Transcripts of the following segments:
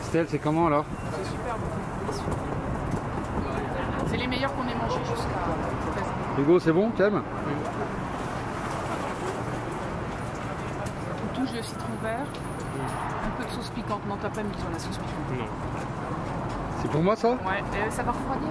Estelle, c'est comment alors? C'est super bon. C'est les meilleurs qu'on ait mangés jusqu'à présent. Hugo, c'est bon? T'aimes? Oui. Une touche de citron vert, un peu de sauce piquante. Non, t'as pas mis sur la sauce piquante. Non. C'est pour moi ça? Ouais, ça va refroidir.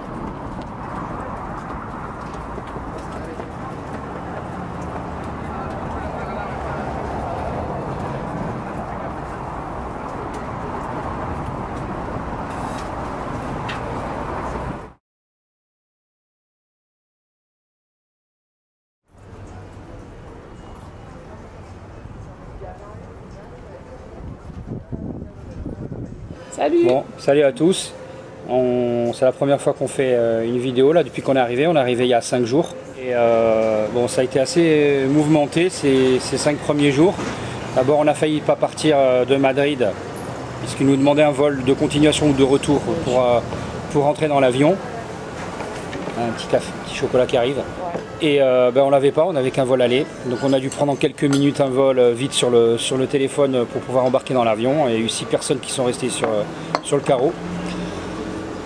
Salut! Bon, salut à tous. C'est la première fois qu'on fait une vidéo là depuis qu'on est arrivé. On est arrivé il y a 5 jours. Et bon, ça a été assez mouvementé ces 5 premiers jours. D'abord, on a failli pas partir de Madrid puisqu'ils nous demandaient un vol de continuation ou de retour pour rentrer dans l'avion. Un petit café, un petit chocolat qui arrive. Et on l'avait pas, on n'avait qu'un vol aller. Donc on a dû prendre en quelques minutes un vol vite sur le téléphone pour pouvoir embarquer dans l'avion. Il y a eu 6 personnes qui sont restées sur le carreau.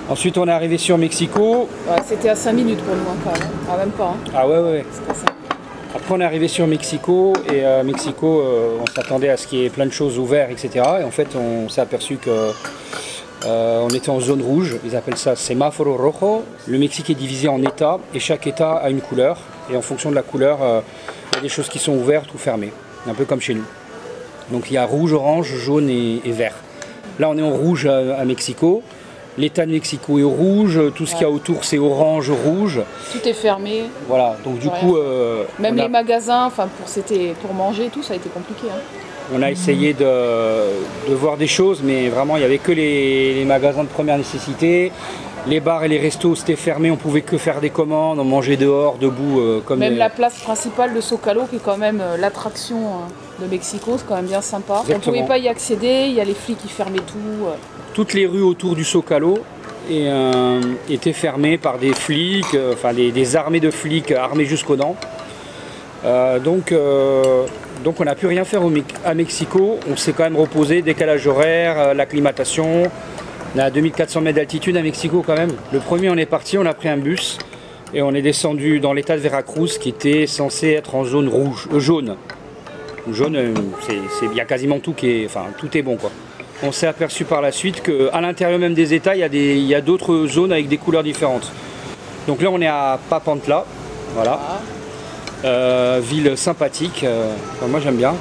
Ensuite on est arrivé sur Mexico. Ouais, c'était à 5 minutes pour nous encore. Hein. Ah, même pas. Hein. Ah ouais. C'était ça. Après on est arrivé sur Mexico et Mexico on s'attendait à ce qu'il y ait plein de choses ouvertes, etc. Et en fait on s'est aperçu que on était en zone rouge, ils appellent ça sémaphoro rojo. Le Mexique est divisé en États et chaque État a une couleur. Et en fonction de la couleur, il y a des choses qui sont ouvertes ou fermées, un peu comme chez nous. Donc il y a rouge, orange, jaune et vert. Là on est en rouge à Mexico. L'État de Mexico est au rouge, tout ce qu'il y a autour c'est orange, rouge. Tout est fermé. Voilà, donc du coup... Même les magasins, enfin pour manger et tout, ça a été compliqué. Hein. On a essayé de voir des choses, mais vraiment il n'y avait que les magasins de première nécessité. Les bars et les restos c'était fermé, on pouvait que faire des commandes, on mangeait dehors, debout. Même la place principale de Zocalo, qui est quand même l'attraction de Mexico, c'est quand même bien sympa. Exactement. On ne pouvait pas y accéder, il y a les flics qui fermaient tout. Toutes les rues autour du Zocalo étaient fermées par des flics, des armées de flics armés jusqu'aux dents. Donc on n'a pu rien faire à Mexico, on s'est quand même reposé, décalage horaire, l'acclimatation. On est à 2400 mètres d'altitude à Mexico quand même. Le premier on est parti, on a pris un bus et on est descendu dans l'état de Veracruz qui était censé être en zone jaune. Jaune, il y a quasiment tout tout est bon quoi. On s'est aperçu par la suite qu'à l'intérieur même des états, il y a d'autres zones avec des couleurs différentes. Donc là on est à Papantla, voilà. Ville sympathique, moi j'aime bien.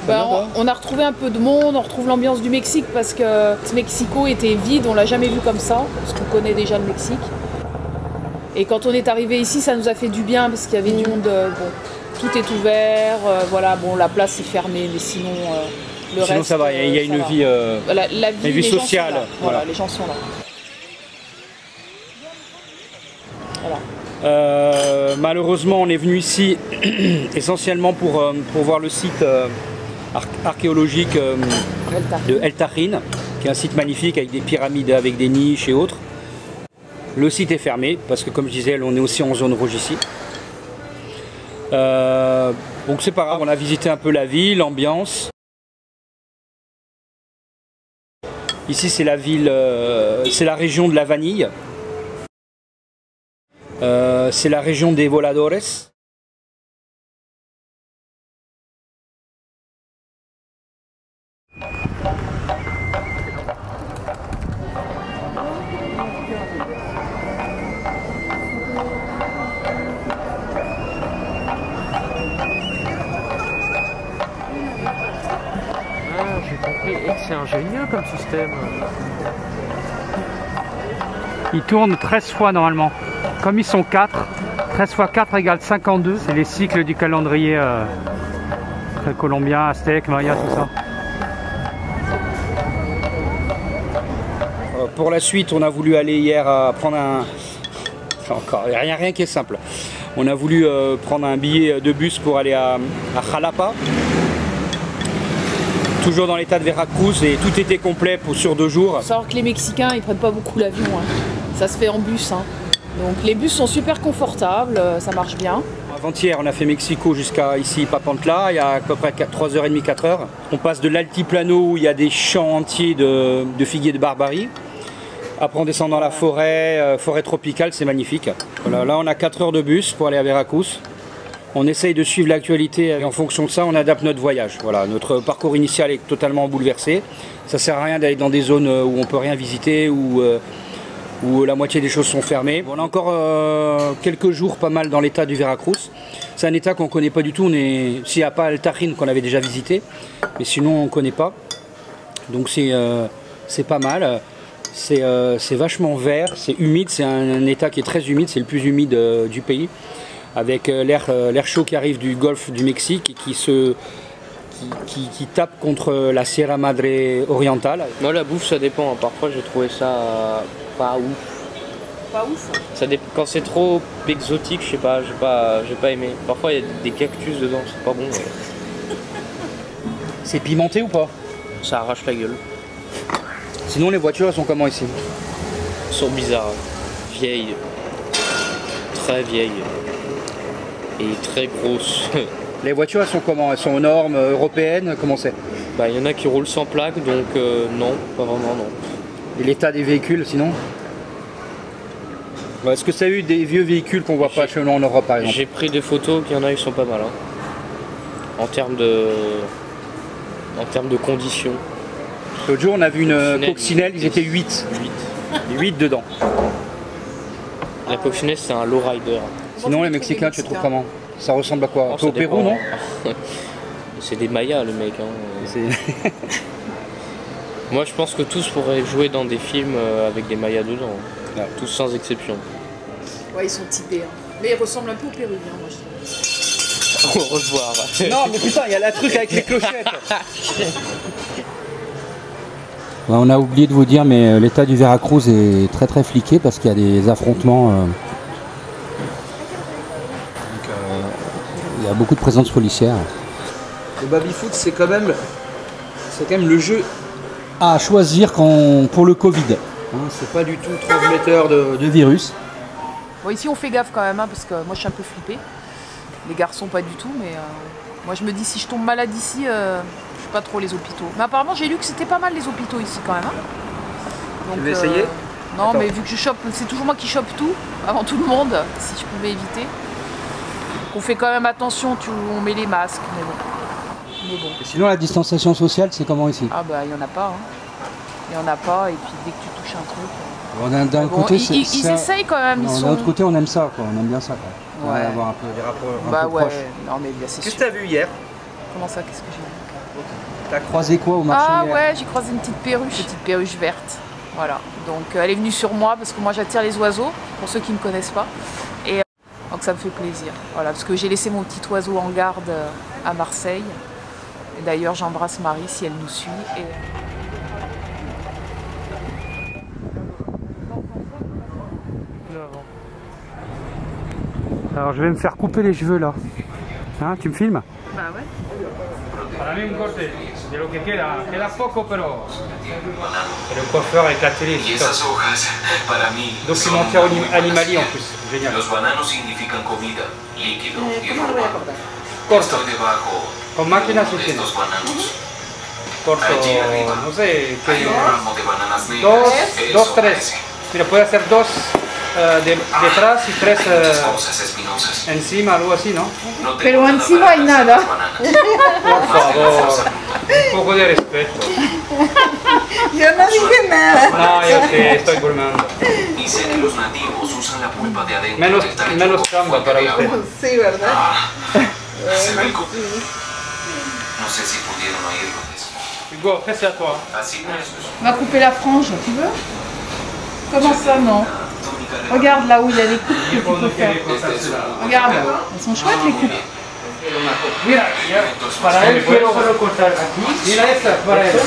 On a retrouvé un peu de monde, on retrouve l'ambiance du Mexique parce que Mexico était vide, on l'a jamais vu comme ça, parce qu'on connaît déjà le Mexique. Et quand on est arrivé ici, ça nous a fait du bien parce qu'il y avait du monde, tout est ouvert, la place est fermée, mais sinon le reste... Sinon ça va, il y a une vie, une vie sociale. Voilà, les gens sont là. Voilà. Malheureusement on est venu ici essentiellement pour voir le site archéologique de El Tajín, qui est un site magnifique avec des pyramides, avec des niches et autres. Le site est fermé parce que comme je disais on est aussi en zone rouge ici. Donc c'est pas grave, on a visité un peu la ville, l'ambiance. Ici c'est la ville, c'est la région de la vanille. C'est la région des voladores. J'ai compris. Et c'est ingénieux comme système. Ils tournent 13 fois normalement. Comme ils sont 4, 13 x 4 égale 52. C'est les cycles du calendrier colombien, aztèque, maya, tout ça. Pour la suite, on a voulu aller hier prendre un... Encore, rien qui est simple. On a voulu prendre un billet de bus pour aller à Jalapa. Toujours dans l'état de Veracruz et tout était complet sur 2 jours. Il faut savoir que les Mexicains ils prennent pas beaucoup l'avion, hein. Ça se fait en bus. Hein. Donc les bus sont super confortables, ça marche bien. On a Avant-hier, on a fait Mexico jusqu'à ici, Papantla, il y a à peu près 3h30, 4h. On passe de l'altiplano où il y a des champs entiers de figuiers de Barbarie. Après, on descend dans la forêt, forêt tropicale, c'est magnifique. Voilà, là, on a 4 heures de bus pour aller à Veracruz. On essaye de suivre l'actualité et en fonction de ça, on adapte notre voyage. Voilà, notre parcours initial est totalement bouleversé. Ça sert à rien d'aller dans des zones où on peut rien visiter, où la moitié des choses sont fermées. On a encore quelques jours pas mal dans l'état du Veracruz. C'est un état qu'on ne connaît pas du tout. S'il n'y a pas El Tajín qu'on avait déjà visité, mais sinon on ne connaît pas. Donc c'est pas mal. C'est vachement vert, c'est humide, c'est un état qui est très humide, c'est le plus humide du pays. Avec l'air chaud qui arrive du golfe du Mexique et qui tape contre la Sierra Madre orientale. Moi, la bouffe, ça dépend. Hein. Parfois, j'ai trouvé ça pas ouf. Pas ouf. Ça quand c'est trop exotique, je sais pas, j'ai pas aimé. Parfois, il y a des cactus dedans, c'est pas bon. Mais... C'est pimenté ou pas? Ça arrache la gueule. Sinon, les voitures, elles sont comment ici? Elles sont bizarres. Vieilles. Très vieilles. Et très grosses. Les voitures, elles sont comment? Elles sont aux normes européennes? Comment c'est? Bah, il y en a qui roulent sans plaque, donc non, pas vraiment, non. Et l'état des véhicules, sinon? Est-ce que ça a eu des vieux véhicules qu'on voit pas chez nous en Europe, par exemple? J'ai pris des photos, qu'il y en a qui sont pas mal. Hein. En termes de conditions. L'autre jour, on a vu une coccinelle, ils étaient 8. 8 dedans. La coccinelle, c'est un lowrider. Sinon, les Mexicains, tu trouves comment? Ça ressemble à quoi? Un peu au Pérou, non? C'est des Mayas, les mecs. Hein. Moi, je pense que tous pourraient jouer dans des films avec des Mayas dedans. Ouais. Tous sans exception. Ouais, ils sont typés. Hein. Mais ils ressemblent un peu aux Péruviens, moi, je trouve. Au revoir. Non, mais putain, il y a la truc avec les clochettes. Ouais, on a oublié de vous dire, mais l'état du Veracruz est très très fliqué parce qu'il y a des affrontements. Il y a beaucoup de présence policière. Le baby-foot, c'est quand même le jeu à choisir pour le Covid. Hein, c'est pas du tout transmetteur de virus. Bon, ici, on fait gaffe quand même, hein, parce que moi, je suis un peu flippée. Les garçons, pas du tout, mais moi, je me dis, si je tombe malade ici, je suis pas trop les hôpitaux. Mais apparemment, j'ai lu que c'était pas mal les hôpitaux ici quand même. Hein. Donc, tu veux essayer? Non, attends. Mais vu que je chope, c'est toujours moi qui chope tout, avant tout le monde, si je pouvais éviter. On fait quand même attention, on met les masques, mais bon. Et sinon, la distanciation sociale, c'est comment ici? Ah bah, il n'y en a pas. Hein. Il n'y en a pas, et puis dès que tu touches un truc... D'un côté, ils essayent quand même. D'un autre côté, on aime ça, quoi. On aime bien ça, quoi. Ouais. Avoir un peu des rapports un peu ouais. proches. Non, mais bien, c'est sûr. Qu'est-ce que tu as vu hier? Comment ça, qu'est-ce que j'ai vu? T'as croisé quoi au marché? Ah ouais, j'ai croisé une petite perruche verte. Voilà, donc elle est venue sur moi parce que moi j'attire les oiseaux, pour ceux qui ne me connaissent pas. Et donc ça me fait plaisir. Voilà, parce que j'ai laissé mon petit oiseau en garde à Marseille. Et d'ailleurs j'embrasse Marie si elle nous suit. Alors je vais me faire couper les cheveux là. Hein, tu me filmes? Bah ouais. Para mí un corte de lo que queda poco pero le coiffeur avec la télé. Documentaire animalier en plus, génial. Los bananos significan comida, líquido y ¿Cómo lo voy a cortar? Corto, Estoy debajo con máquinas y de tiene. estos bananos. Corto, Allí arriba no sé, hay un ramo de bananas negras. dos, tres. Mira, puede hacer dos detrás y tres Esposas espinosas. encima, algo así, ¿no? No tengo Pero nada encima para hay hacer nada. las bananas. Por favor, un poco de respeto. Yo no dije nada. No, yo sé, estoy bromeando. Y sé que los nativos usan la pulpa de adentro. Menos, del tallo menos como chamba fuente para de usted. agua. Sí, ¿verdad? Se ve No sé si pudieron oírlo. Hugo, après c'est à toi. Así pues. On va couper la frange, tu veux? Comment ça, non? Regarde là où il y a les coupes que tu peux faire. Regarde, elles sont chouettes les coupes. Mira, para él quiero solo cortar aquí. Mira esta, para él.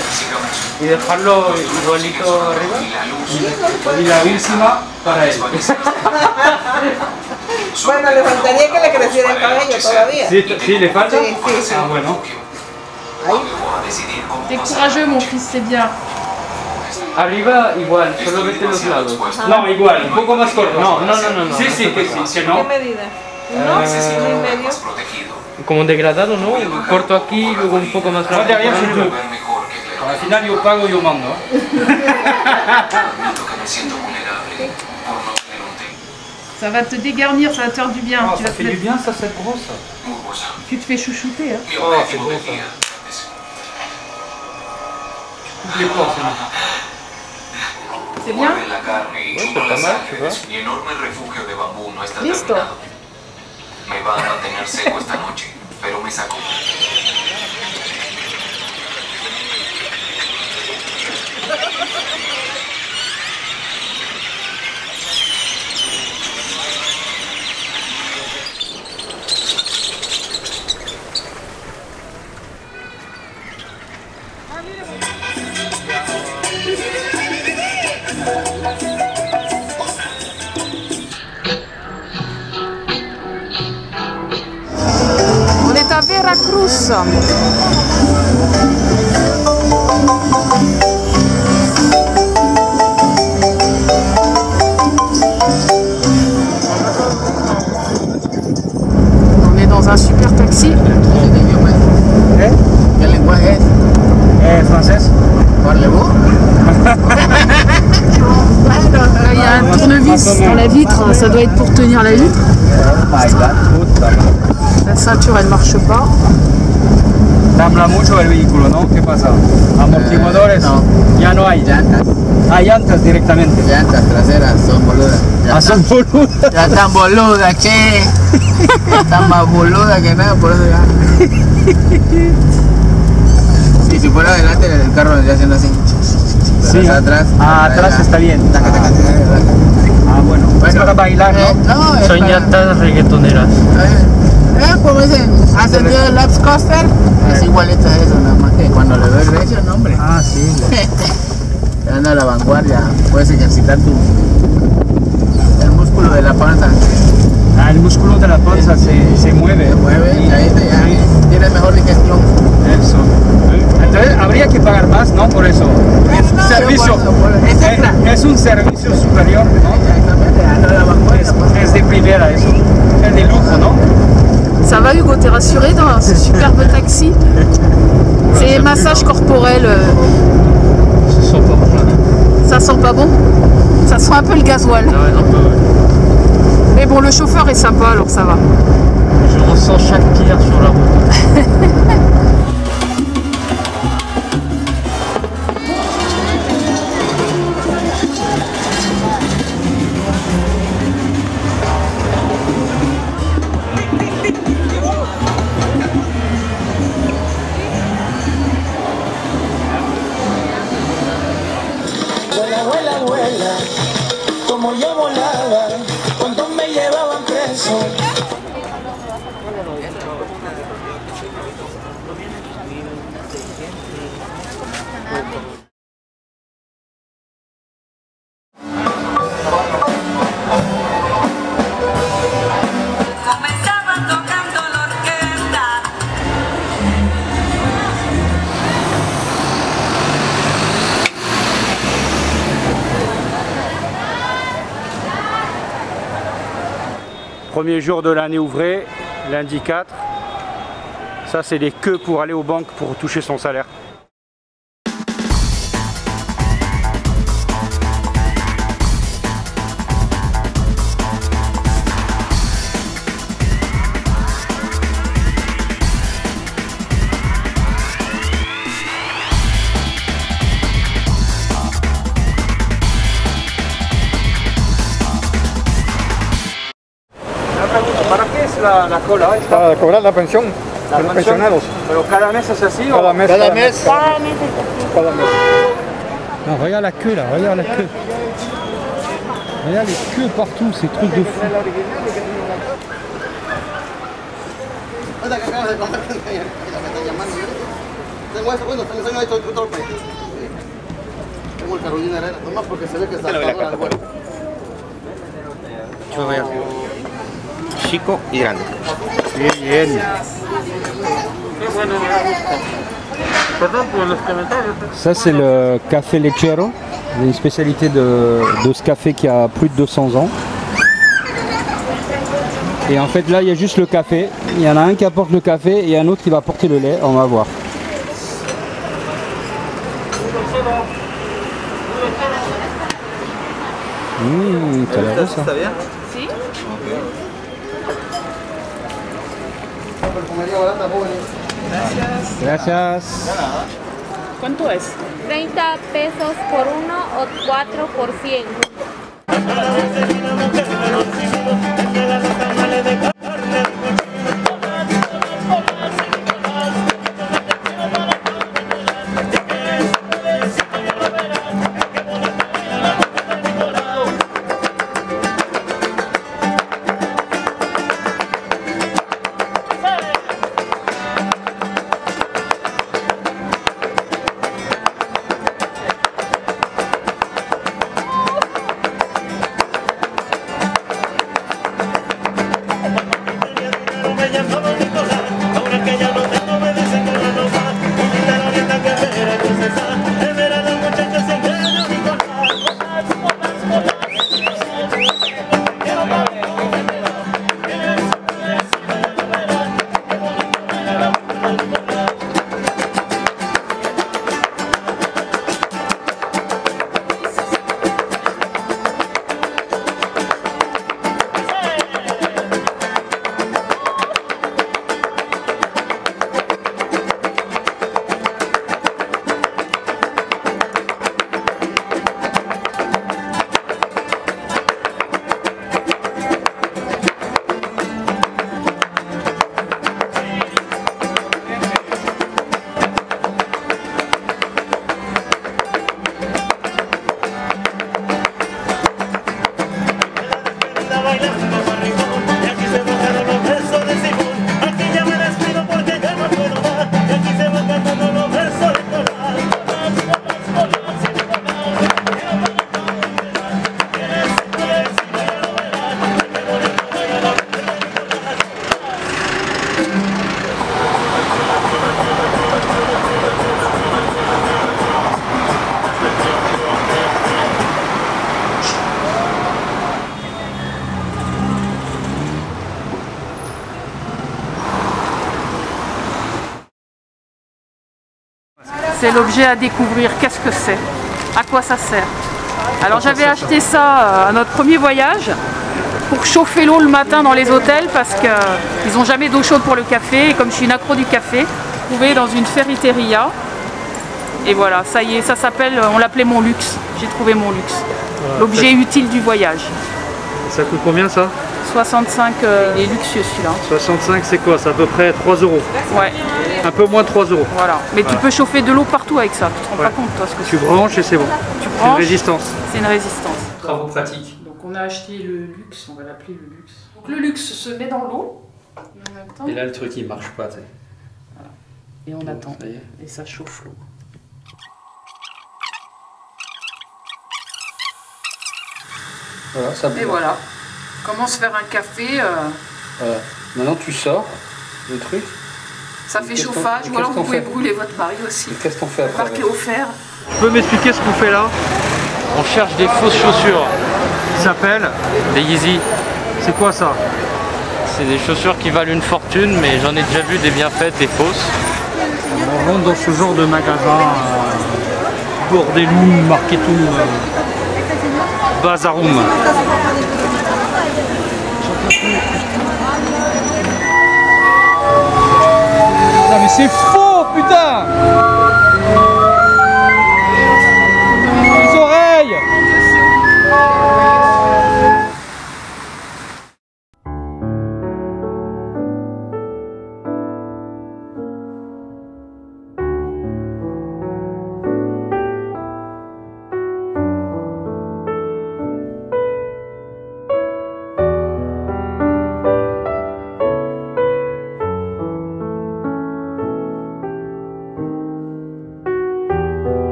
Y dejarlo igualito arriba. Y la última para él. Bueno, le faltaría que le creciera el cabello todavía. Sí, le falta. Sí, sí, sí. Ah, bueno. T'es courageux mon fils, c'est bien. Arriba igual, solo vete los lados. No, igual, un poco más corto. No. Sí, que sí, que no. ¿Qué medida? No, en medio. Como degradado, ¿no? Corto aquí, luego un poco más grande. Al final yo pago, yo mando. Ça va te dégarnir, ça va te faire du bien. Oh, ça fait du bien ça, cette brosse. Tu te fais chouchouter. Hein. Oh, c'est bon ça. Tu coupes les porcs, c'est bon. C'est bien? Ouais, c'est pas mal, tu vois. Listo. Me va a mantener seco esta noche, pero me saco. On est à Veracruz. On est dans un super taxi. ¿Qué lenguaje es? Française. ¿Parlez-vous? Là, il y a un tournevis dans la vitre. Ça doit être pour tenir la vitre. La ceinture, elle marche pas. Tembla mucho el vehículo, ¿no? ¿Qué pasa? Amortiguadores. No. Ya no hay. Llantas. Ah, llantas directamente. Llantas traseras son boludas. Ah, son boludas. Ya están boludas, che. Están más boludas que nada, por eso ya. Sí, si fuera adelante el carro vendría haciendo así. Pero Sí, atrás. atrás está bien. Ah, bueno. Es para bailar, ¿no? No, Son llantas reggaetoneras. Como dicen, ascendió el Laps Coaster, es igualito a eso, nada más que cuando le doy recio, no hombre. Ah, sí. Te anda a la vanguardia, puedes ejercitar el músculo de la panza. Ah, el músculo de la panza se mueve. Se mueve y ahí tienes mejor digestión. Eso. Entonces habría que pagar más, ¿no? Por eso. Es un servicio. Es extra. Es un servicio superior, ¿no? Exactamente, anda a la vanguardia. Es de primera, es de lujo, ¿no? Ça va Hugo, t'es rassuré dans ce superbe taxi? C'est massage corporel. Ça sent pas bon là. Ça sent pas bon? Ça sent un peu le gasoil. Ouais, un peu, ouais. Mais bon, le chauffeur est sympa, alors ça va. Je ressens chaque pierre sur la route. Vuela, vuela, vuela, como yo volaba, cuando me llevaban preso. Comenzaban tocando la orquesta. Premier jour de l'année ouvrée, lundi 4. Ça, c'est des queues pour aller aux banques pour toucher son salaire. ¿Para qué es la cola? Para cobrar la pensión La de los pensión. pensionados. ¿Pero cada mes es así Cada o...? mes. Cada mes. Cada mes. Non, regarde la queue là, regarde la queue. Regarde les queues partout, ces trucs de fou. Tengo el Carolina Herrera, nomás porque se ve que está al vuelo. Yo veo chico y grande. Bien. Perdón por los comentarios. Ça c'est le café lechero, une spécialité de ce café qui a plus de 200 ans. Et en fait là il y a juste le café. Il y en a un qui apporte le café et un autre qui va porter le lait. On va voir. Ça a l'air bon ça. Si. Gracias. ¿Cuánto es? 30 pesos por uno o 4 por 100. C'est l'objet à découvrir. Qu'est-ce que c'est? À quoi ça sert? Alors j'avais acheté ça à notre premier voyage pour chauffer l'eau le matin dans les hôtels parce qu'ils n'ont jamais d'eau chaude pour le café. Et comme je suis une accro du café, j'ai trouvé dans une ferriteria. Et voilà, ça y est, ça s'appelle, on l'appelait mon luxe. J'ai trouvé mon luxe. Voilà, l'objet utile du voyage. Ça coûte combien ça? 65, il est luxueux celui-là. 65 c'est quoi? C'est à peu près 3 €. Ouais. Un peu moins de 3 €. Voilà. Mais voilà, tu peux chauffer de l'eau partout avec ça. Tu te rends pas compte toi ce que tu branches et c'est bon. Tu branches. C'est une résistance. C'est une résistance. Travaux pratiques. Donc on a acheté le luxe, on va l'appeler le luxe. Donc le luxe se met dans l'eau. Et là le truc il marche pas. Voilà. Et on attend. Et ça chauffe l'eau. Voilà, ça et voilà. Comment se faire un café Voilà. Maintenant tu sors le truc. Ça fait chauffage, ou alors vous pouvez brûler votre mari aussi. Qu'est-ce qu'on fait après? Marqué offert. Tu peux m'expliquer ce qu'on fait là? On cherche des fausses chaussures. Qui s'appellent des Yeezy. C'est quoi ça? C'est des chaussures qui valent une fortune, mais j'en ai déjà vu des bien faites, des fausses. On rentre dans ce genre de magasin Bordelum, Marketum, Bazarum. Non mais c'est faux, putain! Les oreilles!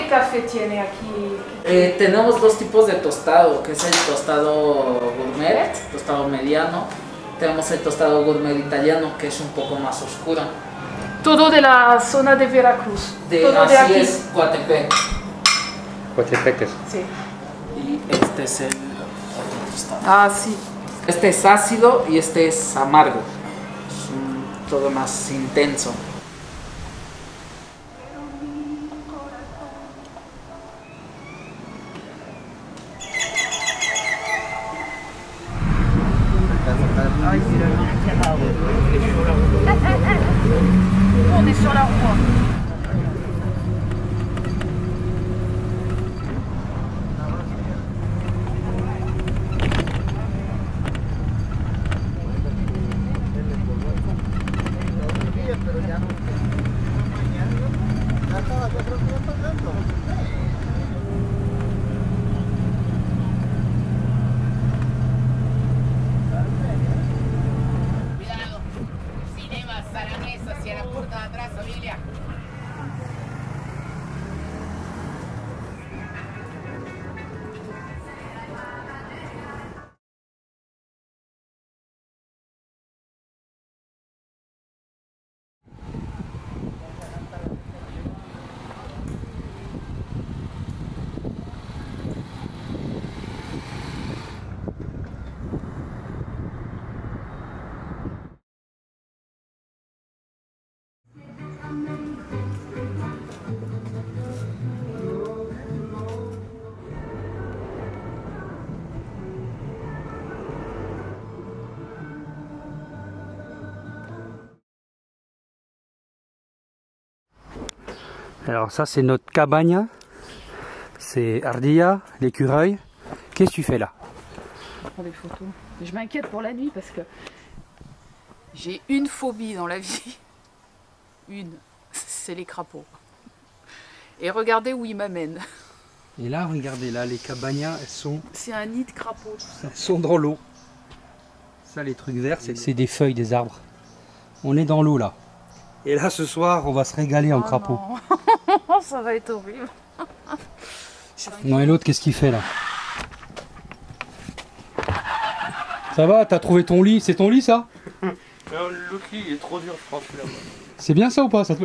de café tiene aquí? Tenemos dos tipos de tostado, que es el tostado gourmet, tostado mediano. Tenemos el tostado gourmet italiano, que es un poco más oscuro. Todo de la zona de Veracruz. Todo así de aquí. es, Coatepec. Coatepeques. Sí. Y este es el otro tostado. Ah, sí. Este es ácido y este es amargo. Es todo más intenso. On est sur la roue. Alors ça c'est notre cabane, c'est Ardilla, l'écureuil. Qu'est-ce que tu fais là? Je prends des photos. Je m'inquiète pour la nuit parce que j'ai une phobie dans la vie. Une, c'est les crapauds. Et regardez où ils m'amènent. Et là, regardez là, les cabagnas, elles sont... C'est un nid de crapauds. Elles sont dans l'eau. Ça les trucs verts, c'est des feuilles des arbres. On est dans l'eau là. Et là ce soir, on va se régaler en crapaud. Ça va être horrible. Non, et l'autre, qu'est-ce qu'il fait là? Ça va, t'as trouvé ton lit? C'est ton lit ça? L'autre lit il est trop dur, je pense. C'est bien ça ou pas ça te...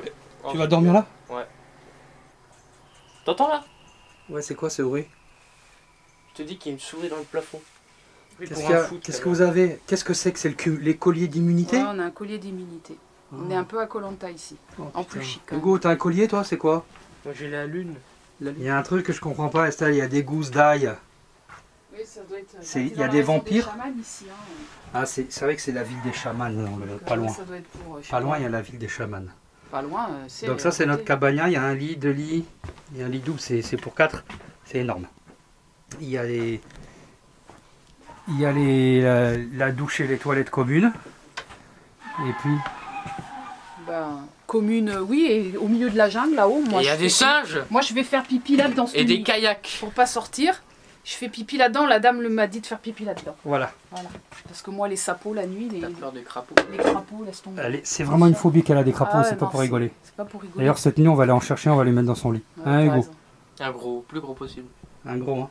Tu vas dormir là? Ouais. T'entends là? Ouais, c'est quoi ce bruit? Je te dis qu'il y a une souris dans le plafond. Qu'est-ce que vous avez? Qu'est-ce que c'est que c'est les colliers d'immunité? Ouais, on a un collier d'immunité. On est un peu à Koh Lanta ici. En plus chic. Hugo, t'as un collier toi? C'est quoi? Moi j'ai la lune. Il y a un truc que je comprends pas, Estelle, il y a des gousses d'ail. Oui, ça doit être... Il y a des vampires. Ici, hein. Ah, c'est vrai que c'est la ville des chamans, pas loin. Ça doit être pour, pas loin, il y a la ville des chamans. Pas loin, c'est... Donc ça, c'est notre cabana, il y a un lit, 2 lits, il y a un lit double, c'est pour 4, c'est énorme. Il y a la douche et les toilettes communes. Et puis... Ben, commune, oui, et au milieu de la jungle, là-haut, moi... Il y a des singes. Moi, je vais faire pipi là-dedans. Et des kayaks. Pour pas sortir, je fais pipi là-dedans. La dame m'a dit de faire pipi là-dedans. Voilà. Parce que moi, les sapos, la nuit, T'as peur des crapauds. Les crapauds, laisse tomber. C'est vraiment une phobie qu'elle a des crapauds, c'est pas pour rigoler. C'est pas pour rigoler. D'ailleurs, cette nuit, on va aller en chercher, on va les mettre dans son lit. Ouais, hein, Hugo? Un gros, plus gros possible. Un gros, hein.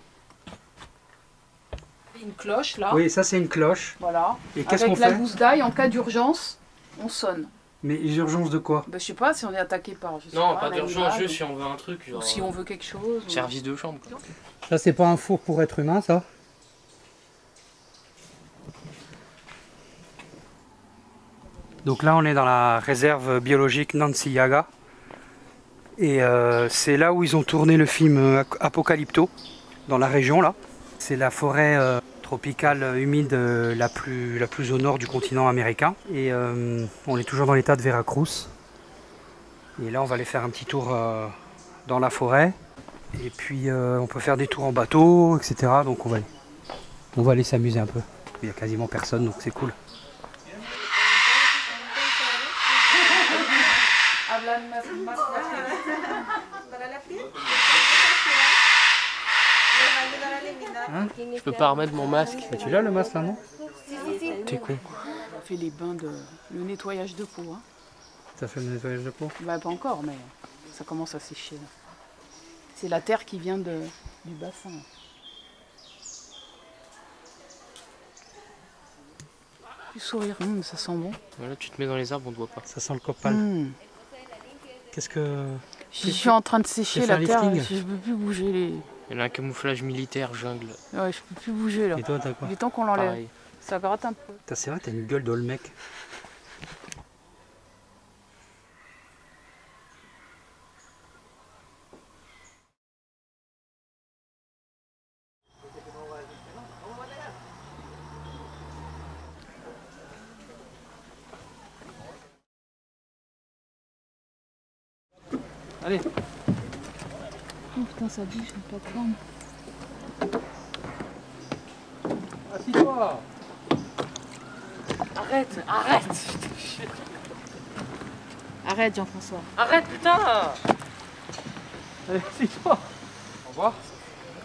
Une cloche, là. Oui, ça, c'est une cloche. Voilà. Et qu'est-ce qu'on fait? Avec la gousse d'ail, en cas d'urgence, on sonne. Mais urgence de quoi? Ben, je sais pas si on est attaqué par... Non, pas d'urgence, juste si on veut un truc. Genre, ou si on veut quelque chose. Service de chambre. Quoi. Ça, c'est pas un four pour être humain, ça? Donc là, on est dans la réserve biologique Nancy-Yaga. Et c'est là où ils ont tourné le film Apocalypto, dans la région, là. C'est la forêt tropicale humide la plus au nord du continent américain. Et on est toujours dans l'état de Veracruz. Et là, on va aller faire un petit tour dans la forêt. Et puis, on peut faire des tours en bateau, etc. Donc, on va aller s'amuser un peu. Il n'y a quasiment personne, donc c'est cool. Hein? Je peux pas remettre mon masque. Mais tu l'as le masque là, non? T'es con. On fait les bains le nettoyage de peau. Hein. T'as fait le nettoyage de peau? Bah pas encore, mais ça commence à sécher. Là. C'est la terre qui vient du bassin. Du sourire, ça sent bon. Voilà, tu te mets dans les arbres, on ne te voit pas. Ça sent le copal. Qu'est-ce que... Je suis en train de sécher la terre, je ne peux plus bouger. Il y a un camouflage militaire, jungle. Ouais, je peux plus bouger là. Et toi, t'as quoi? Il est temps qu'on l'enlève. Ça gratte un peu. C'est vrai, t'as une gueule d'Olmec. Allez. Oh putain, ça bouge la plateforme. Assis-toi. Arrête, arrête. Arrête Jean-François. Arrête, putain. Allez, assis-toi. Au revoir.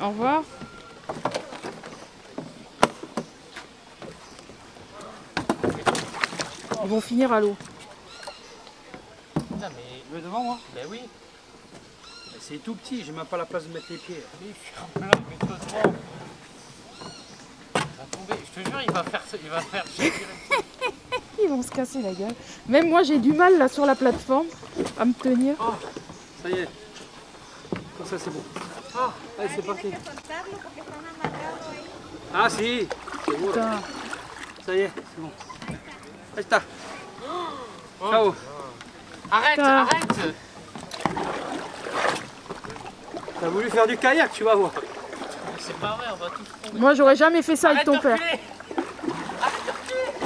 Au revoir. Ils vont finir à l'eau. Putain, mais... Tu veux devant moi? Ben oui. C'est tout petit, j'ai même pas la place de mettre les pieds. Mais ferme-la, mets-toi devant. Il va tomber, je te jure, il va faire Ils vont se casser la gueule. Même moi j'ai du mal là sur la plateforme à me tenir. Oh, ça y est. Comme ça c'est bon. Ah, allez c'est parti. Ah si, c'est bon. Putain. Ça y est, c'est bon. Allez, t'as. Ciao. Arrête, arrête. T'as voulu faire du kayak, tu vas voir. C'est pas vrai, on va tout tomber. Moi j'aurais jamais fait ça avec ton père.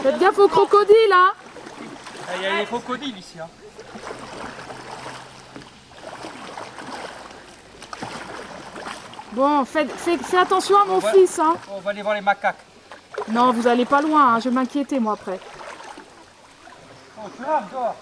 Faites gaffe aux crocodiles là. Il y a les crocodiles ici. Hein. Bon, fais attention à mon fils. Hein. On va aller voir les macaques. Non, vous allez pas loin, hein. Je vais m'inquiéter moi après. Oh, tu rames toi.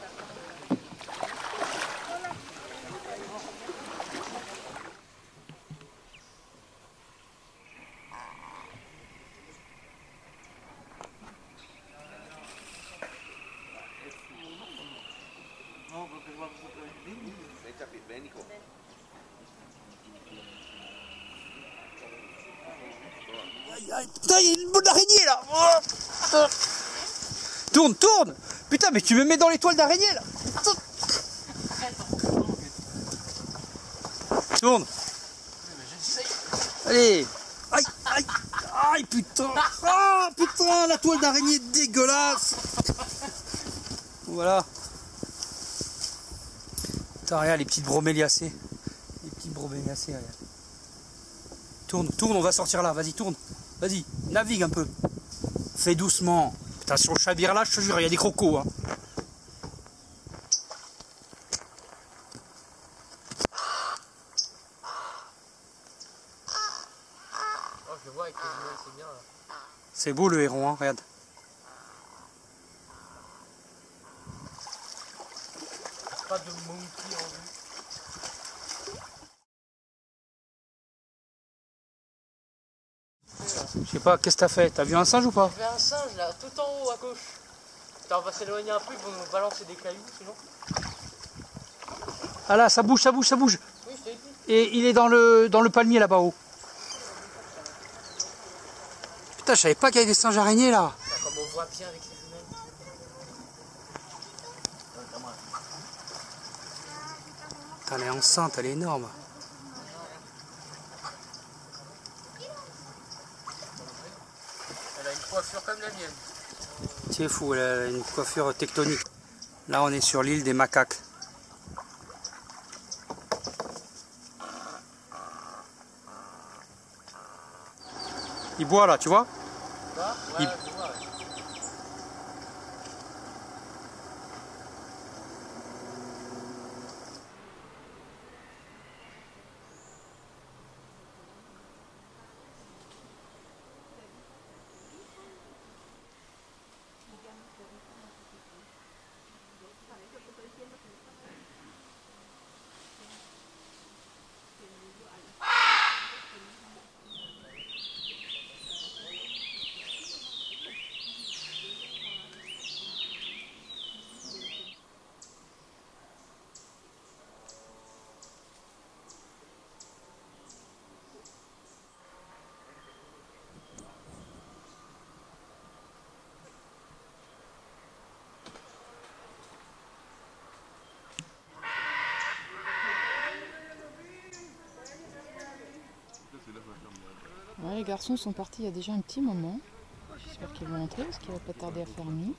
Putain, il y a une boule d'araignée là. Oh. Tourne, tourne. Putain, mais tu me mets dans les toiles d'araignée là. Tourne. Allez. Aïe, aïe, aïe, putain. Ah, putain, la toile d'araignée est dégueulasse. Voilà. Putain, regarde les petites broméliacées. Les petites broméliacées, regarde. Tourne, tourne, on va sortir là. Vas-y, tourne. Vas-y, navigue un peu. Fais doucement. Putain, sur le chavire là, je te jure, il y a des crocos. Hein. Oh, je le vois avec les yeux, c'est bien là. C'est beau le héron, hein, regarde. Pas de monkey en vue. Je sais pas, qu'est-ce que t'as fait? T'as vu un singe ou pas? J'ai vu un singe là, tout en haut à gauche. Putain, on va s'éloigner un peu, ils vont nous balancer des cailloux sinon. Ah là, ça bouge, ça bouge, ça bouge. Oui, je t'ai dit. Et il est dans le palmier là-bas haut. Putain, je savais pas qu'il y avait des singes araignées là. Comme on voit bien avec les jumelles. Putain, elle est enceinte, elle est énorme. Elle a une coiffure comme la mienne. C'est fou, elle a une coiffure tectonique. Là, on est sur l'île des macaques. Il boit là, tu vois? Ouais, je vois. Ouais, les garçons sont partis il y a déjà un petit moment. J'espère qu'ils vont entrer parce qu'il va pas tarder à faire nuit.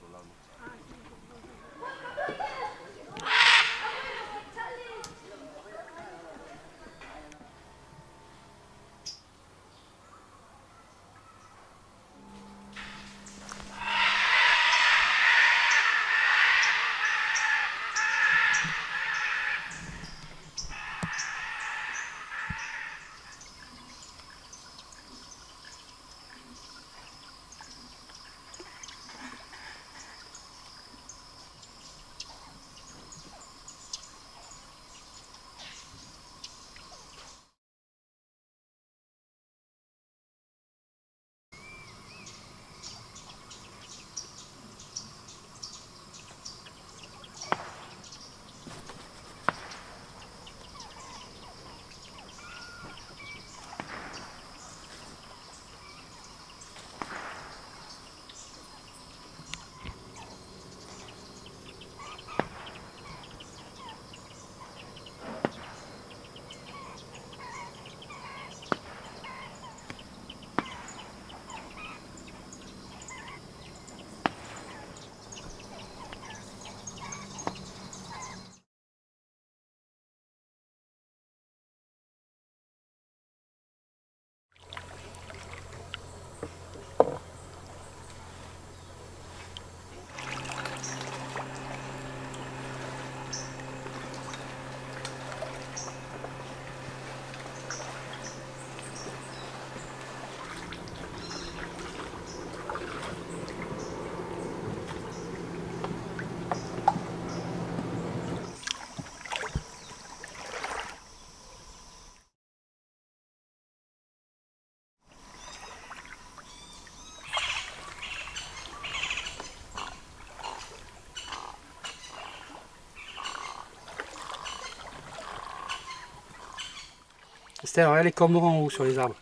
Estelle, regarde les cormorans en haut sur les arbres.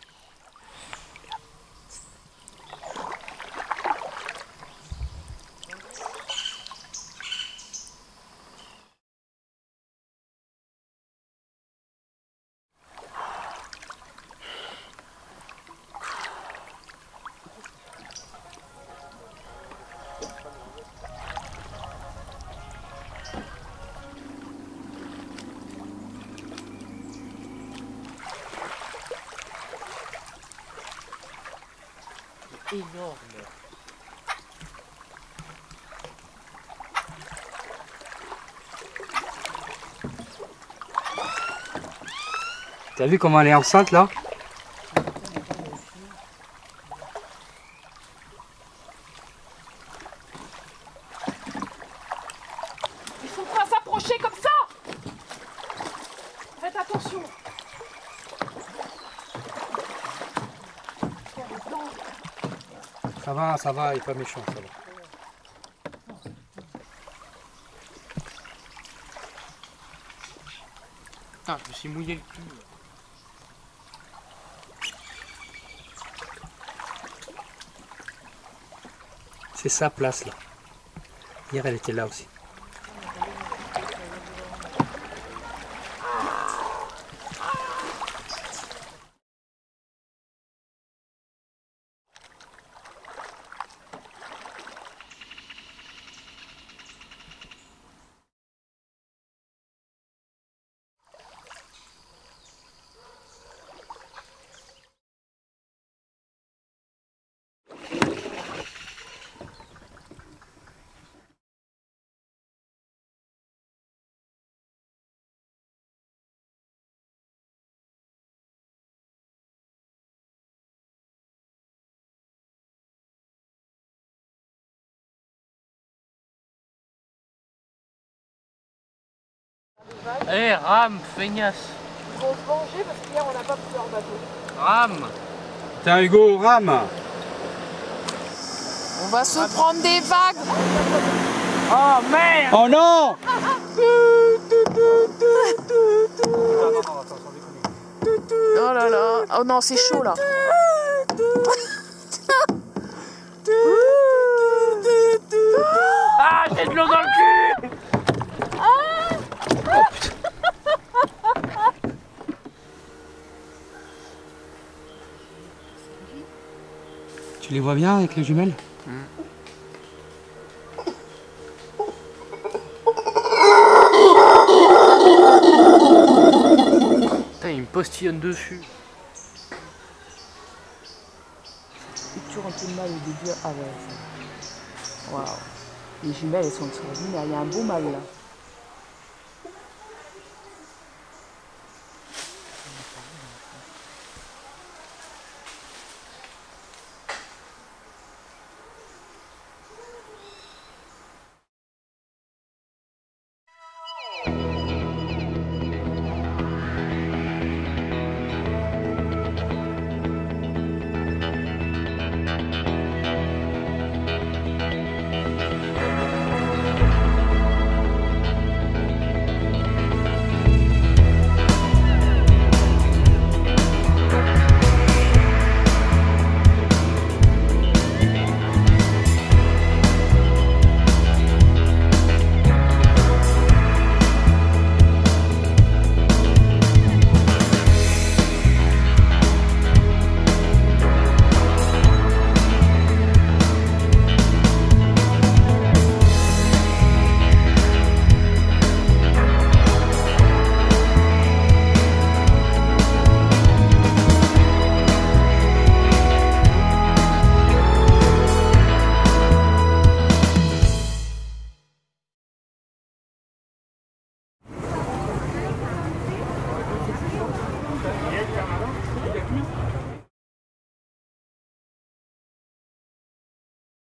Énorme. T'as vu comment elle est enceinte là? Il faut pas s'approcher comme ça. Faites attention. Ça va, il est pas méchant, ça va. Putain, je me suis mouillé le cul. C'est sa place là. Hier elle était là aussi. Allez, rame, feignasse. Ils vont se venger parce qu'hier on n'a pas pris leur bateau. Rame. Putain Hugo, rame. On va se prendre des vagues. Oh merde. Oh non. Oh là là. Oh non, c'est chaud là. Ah, j'ai de l'eau dans le cul. Tu les vois bien avec les jumelles? Putain, il me postillonne dessus. J'ai toujours un peu de mal au début. Ah ouais, ça. Waouh. Les jumelles, elles sont extraordinaires. Il y a un beau mâle là.